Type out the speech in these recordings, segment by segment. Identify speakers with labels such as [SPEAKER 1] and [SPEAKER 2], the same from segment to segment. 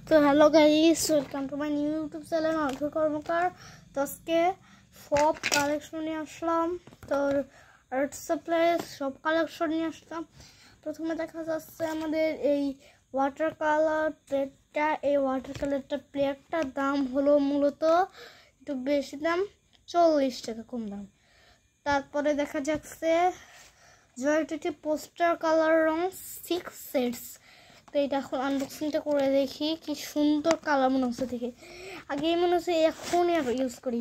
[SPEAKER 1] তো hello guys, welcome to my new YouTube channel Arghya Karmakar. তো আজকে সব কালেকশন নিয়ে আসলাম। তো আর্ট সাপ্লাই সব কালেকশন নিয়ে আসলাম। প্রথমে দেখা যাচ্ছে আমাদের এই ওয়াটার কালার প্লেটটা। এই ওয়াটার কালারটা প্লেটটার দাম হলো মূলত একটু বেশি দাম, 40 টাকা কম দাম। তারপরে দেখা যাচ্ছে জয়টি পোস্টার কালার রং 6 সেটস। তো এটা এখন আনবক্সিংটা করে দেখি, কি সুন্দর কালার মনে হচ্ছে দেখে। আগেই মনে হচ্ছে এখনই ইউজ করি।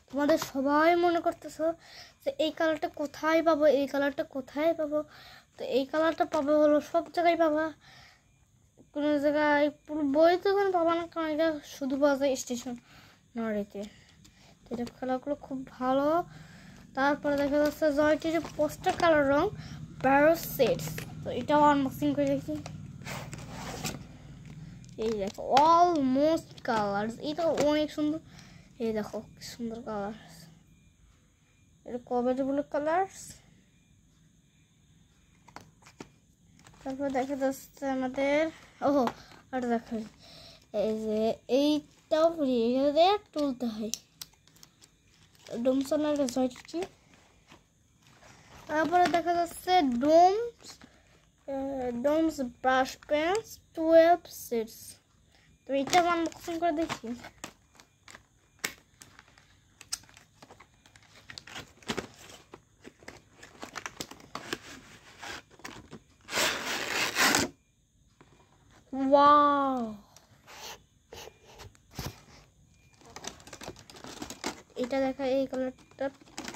[SPEAKER 1] তোমাদের সবাই মনে করতেছো যে এই কালারটা কোথায় পাবো, এই কালারটা কোথায় পাবো। তো এই কালারটা পাবো হলো সব জায়গায় পাবা, কোনো জায়গায় পুরো বই তো ওখানে পাবা না, কারণ এটা শুধু পাওয়া যায় স্টেশনারিতে। তো এটা কালারগুলো খুব ভালো। তারপরে দেখা যাচ্ছে জয়টির পোস্টার কালার রং 12 সেটস। তো এটাও আনবক্সিং করে দেখি। এই দেখো অলমোস্ট কালার্স, এটা অনেক সুন্দর। এই দেখো কি সুন্দর কালার, এটা কভারেবল কালার্স। তারপর দেখা যাচ্ছে আমাদের আর দেখো এই যে এইটাও ফ্রি, এটাতে তুলতে হয় ডোমসনের জয়টি। তারপরে দেখা যাচ্ছে ডোমস ব্রাশ পেন্স 12 সেটস। তো এটা আনবক্সিং করে দেখি। ওয়াও, এটা দেখা, এই কালারটা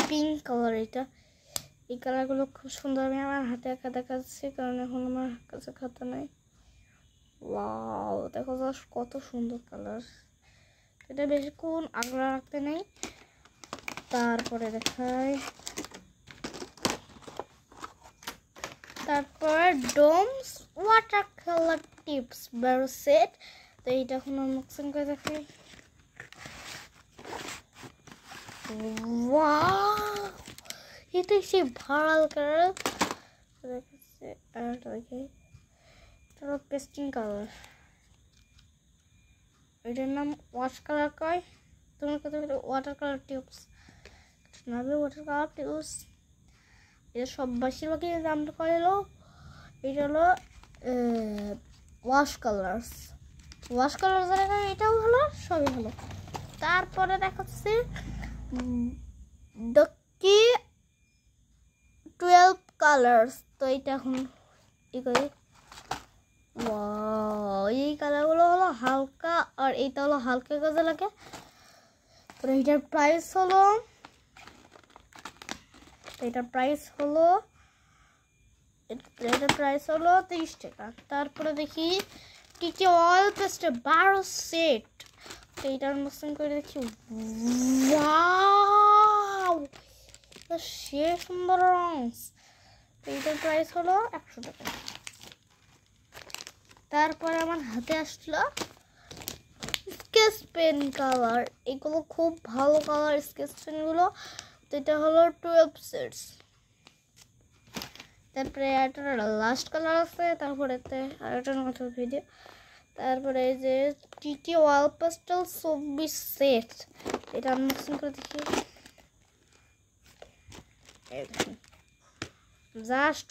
[SPEAKER 1] পিঙ্ক কালার। এই কালারগুলো খুব সুন্দর। আমি আমার হাতে একা দেখাচ্ছি কারণ এখন আমার কাছে খাতা নাই। ওয়াও, দেখো জাস্ট কত সুন্দর কালার। এটা বেশিক্ষণ আগলা রাখতে নেই। তারপরে দেখাই, তারপরে domes water colour tips 12 set. তো এইটা এখন আনবক্সিং করে দেখাই। ওয়াও, এটা সেই ভাড়াল কালার দেখাচ্ছে। আর দেখাই, এটা পেস্টিং কালার। এটার নাম ওয়াশ কালার কয়, তোমার কথা ওয়াটার কালার টিপস নামে ওয়াটার কালার টিপস। এটা সব বেশিরভাগই দামটা করে হলো, এটা হলো ওয়াশ কালার্স। ওয়াশ কালার জায়গা এটাও হলো, সবই হলো। তারপরে দেখাচ্ছি ডকি 12 কালার্স। তো এইটা এখন ই করি। এই কালারগুলো হলো হালকা, আর এইটা হলো হালকা কাজে লাগে। তো এটার প্রাইস হলো, এটার প্রাইস হলো 30 টাকা। তারপরে দেখি টিটি অয়েল পেস্টে 12 সেট। তো এইটা আনবক্সিং করে দেখি। ওয়াও, সে সুন্দর রং। তো এইটার প্রাইস হলো 100 টাকা। তারপরে আমার হাতে আসলো স্কেচ পেন কালার। এগুলো খুব ভালো কালার স্কেচ পেনগুলো। তো এটা হলো 12 সেটস। তারপরে একটা লাস্ট কালার আছে, তারপরে আরেকটা নতুন ভিডিও। তারপরে এই যে টিটি ওয়াল পেস্টেল 24 সেট। এটা আনবক্সিং করে দেখি। জাস্ট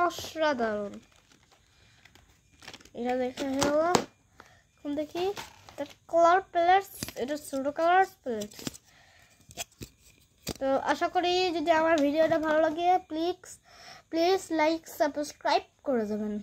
[SPEAKER 1] অসাধারণ। এটা দেখে হলো, এখন দেখি কালার প্লেটস। এটা ছোট কালার প্লেটস। তো আশা করি যদি আমার ভিডিওটা ভালো লাগে প্লিজ লাইক সাবস্ক্রাইব করে যাবেন।